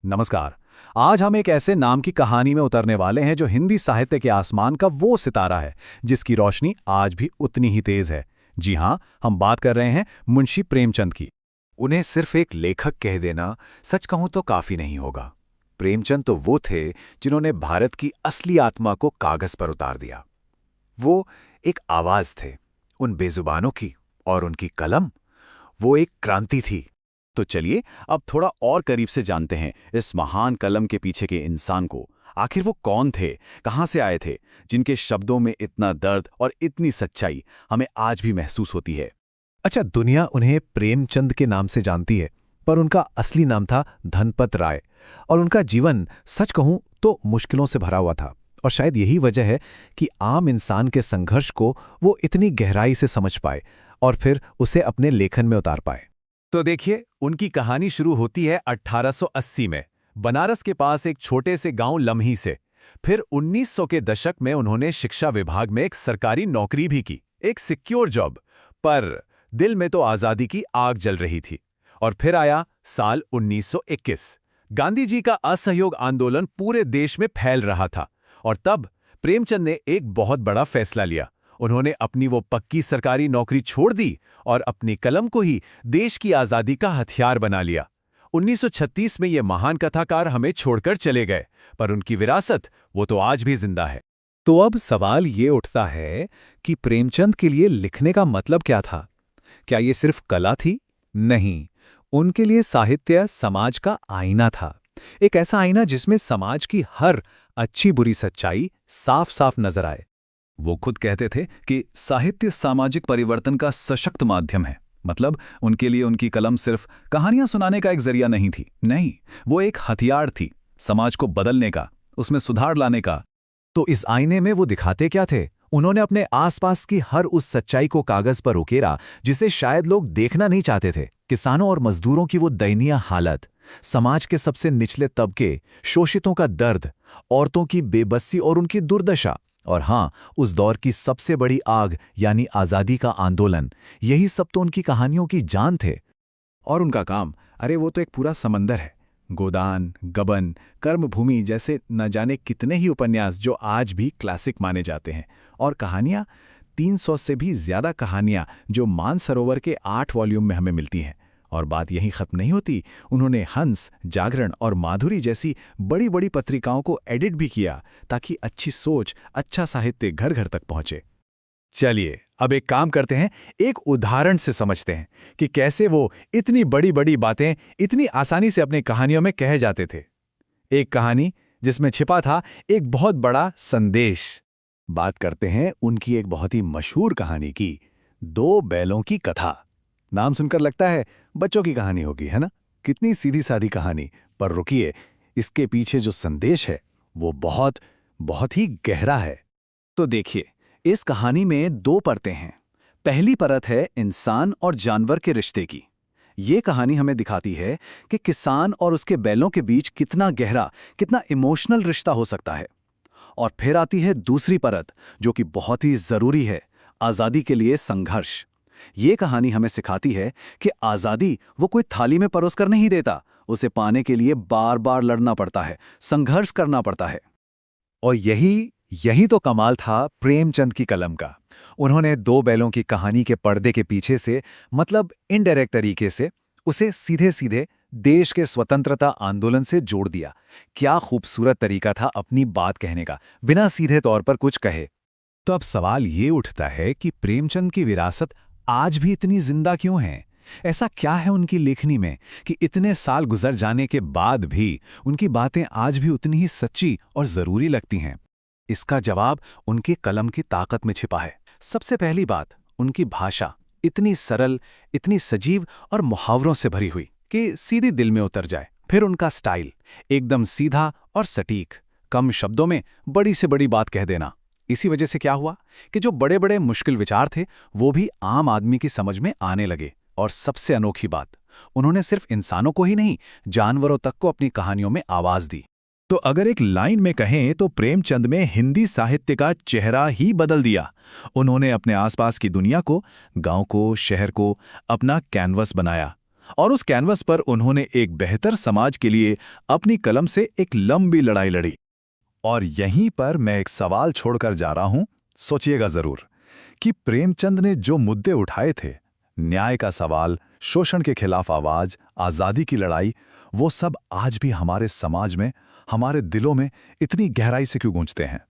नमस्कार। आज हम एक ऐसे नाम की कहानी में उतरने वाले हैं जो हिंदी साहित्य के आसमान का वो सितारा है जिसकी रोशनी आज भी उतनी ही तेज है। जी हाँ, हम बात कर रहे हैं मुंशी प्रेमचंद की। उन्हें सिर्फ एक लेखक कह देना सच कहूं तो काफी नहीं होगा। प्रेमचंद तो वो थे जिन्होंने भारत की असली आत्मा को कागज पर उतार दिया। वो एक आवाज थे, उन बेजुबानों की, और उनकी कलम वो एक क्रांति थी। तो चलिए अब थोड़ा और करीब से जानते हैं इस महान कलम के पीछे के इंसान को। आखिर वो कौन थे, कहां से आए थे, जिनके शब्दों में इतना दर्द और इतनी सच्चाई हमें आज भी महसूस होती है। अच्छा, दुनिया उन्हें प्रेमचंद के नाम से जानती है, पर उनका असली नाम था धनपत राय। और उनका जीवन सच कहूं तो मुश्किलों से भरा हुआ था। और शायद यही वजह है कि आम इंसान के संघर्ष को वो इतनी गहराई से समझ पाए और फिर उसे अपने लेखन में उतार पाए। तो देखिए, उनकी कहानी शुरू होती है 1880 में, बनारस के पास एक छोटे से गांव लम्ही से। फिर 1900 के दशक में उन्होंने शिक्षा विभाग में एक सरकारी नौकरी भी की, एक सिक्योर जॉब। पर दिल में तो आज़ादी की आग जल रही थी। और फिर आया साल 1921। गांधी जी का असहयोग आंदोलन पूरे देश में फैल रहा था। और तब प्रेमचंद ने एक बहुत बड़ा फैसला लिया। उन्होंने अपनी वो पक्की सरकारी नौकरी छोड़ दी और अपनी कलम को ही देश की आज़ादी का हथियार बना लिया। 1936 में ये महान कथाकार हमें छोड़कर चले गए, पर उनकी विरासत वो तो आज भी जिंदा है। तो अब सवाल ये उठता है कि प्रेमचंद के लिए लिखने का मतलब क्या था? क्या ये सिर्फ कला थी? नहीं, उनके लिए साहित्य समाज का आईना था। एक ऐसा आईना जिसमें समाज की हर अच्छी बुरी सच्चाई साफ साफ नजर आए। वो खुद कहते थे कि साहित्य सामाजिक परिवर्तन का सशक्त माध्यम है। मतलब उनके लिए उनकी कलम सिर्फ कहानियां सुनाने का एक जरिया नहीं थी, नहीं, वो एक हथियार थी, समाज को बदलने का, उसमें सुधार लाने का। तो इस आईने में वो दिखाते क्या थे? उन्होंने अपने आसपास की हर उस सच्चाई को कागज पर उकेरा जिसे शायद लोग देखना नहीं चाहते थे। किसानों और मजदूरों की वो दयनीय हालत, समाज के सबसे निचले तबके, शोषितों का दर्द, औरतों की बेबसी और उनकी दुर्दशा, और हाँ, उस दौर की सबसे बड़ी आग यानी आज़ादी का आंदोलन, यही सब तो उनकी कहानियों की जान थे। और उनका काम, अरे वो तो एक पूरा समंदर है। गोदान, गबन, कर्मभूमि जैसे न जाने कितने ही उपन्यास जो आज भी क्लासिक माने जाते हैं। और कहानियाँ, 300 से भी ज्यादा कहानियाँ जो मानसरोवर के 8 वॉल्यूम में हमें मिलती हैं। और बात यहीं खत्म नहीं होती, उन्होंने हंस, जागरण और माधुरी जैसी बड़ी बड़ी पत्रिकाओं को एडिट भी किया ताकि अच्छी सोच, अच्छा साहित्य घर घर तक पहुंचे। चलिए अब एक काम करते हैं, एक उदाहरण से समझते हैं कि कैसे वो इतनी बड़ी बड़ी बातें इतनी आसानी से अपनी कहानियों में कहे जाते थे। एक कहानी जिसमें छिपा था एक बहुत बड़ा संदेश। बात करते हैं उनकी एक बहुत ही मशहूर कहानी की, दो बैलों की कथा। नाम सुनकर लगता है बच्चों की कहानी होगी, है ना? कितनी सीधी सादी कहानी, पर रुकिए, इसके पीछे जो संदेश है वो बहुत बहुत ही गहरा है। तो देखिए, इस कहानी में 2 परतें हैं। पहली परत है इंसान और जानवर के रिश्ते की। ये कहानी हमें दिखाती है कि किसान और उसके बैलों के बीच कितना गहरा, कितना इमोशनल रिश्ता हो सकता है। और फिर आती है दूसरी परत जो कि बहुत ही जरूरी है, आज़ादी के लिए संघर्ष। ये कहानी हमें सिखाती है कि आज़ादी वो कोई थाली में परोसकर नहीं देता, उसे पाने के लिए बार बार लड़ना पड़ता है, संघर्ष करना पड़ता है। और यही तो कमाल था प्रेमचंद की कलम का। उन्होंने दो बैलों की कहानी के पर्दे के पीछे से, मतलब इनडायरेक्ट तरीके से, उसे सीधे सीधे देश के स्वतंत्रता आंदोलन से जोड़ दिया। क्या खूबसूरत तरीका था अपनी बात कहने का, बिना सीधे तौर पर कुछ कहे। तो अब सवाल ये उठता है कि प्रेमचंद की विरासत आज भी इतनी जिंदा क्यों है? ऐसा क्या है उनकी लेखनी में कि इतने साल गुजर जाने के बाद भी उनकी बातें आज भी उतनी ही सच्ची और जरूरी लगती हैं? इसका जवाब उनकी कलम की ताकत में छिपा है। सबसे पहली बात, उनकी भाषा इतनी सरल, इतनी सजीव और मुहावरों से भरी हुई कि सीधी दिल में उतर जाए। फिर उनका स्टाइल एकदम सीधा और सटीक, कम शब्दों में बड़ी से बड़ी बात कह देना। इसी वजह से क्या हुआ कि जो बड़े बड़े मुश्किल विचार थे वो भी आम आदमी की समझ में आने लगे। और सबसे अनोखी बात, उन्होंने सिर्फ इंसानों को ही नहीं, जानवरों तक को अपनी कहानियों में आवाज दी। तो अगर एक लाइन में कहें तो प्रेमचंद में हिंदी साहित्य का चेहरा ही बदल दिया। उन्होंने अपने आसपास की दुनिया को, गांव को, शहर को अपना कैनवस बनाया। और उस कैनवस पर उन्होंने एक बेहतर समाज के लिए अपनी कलम से एक लंबी लड़ाई लड़ी। और यहीं पर मैं एक सवाल छोड़कर जा रहा हूं, सोचिएगा जरूर, कि प्रेमचंद ने जो मुद्दे उठाए थे, न्याय का सवाल, शोषण के खिलाफ आवाज, आजादी की लड़ाई, वो सब आज भी हमारे समाज में, हमारे दिलों में इतनी गहराई से क्यों गूंजते हैं?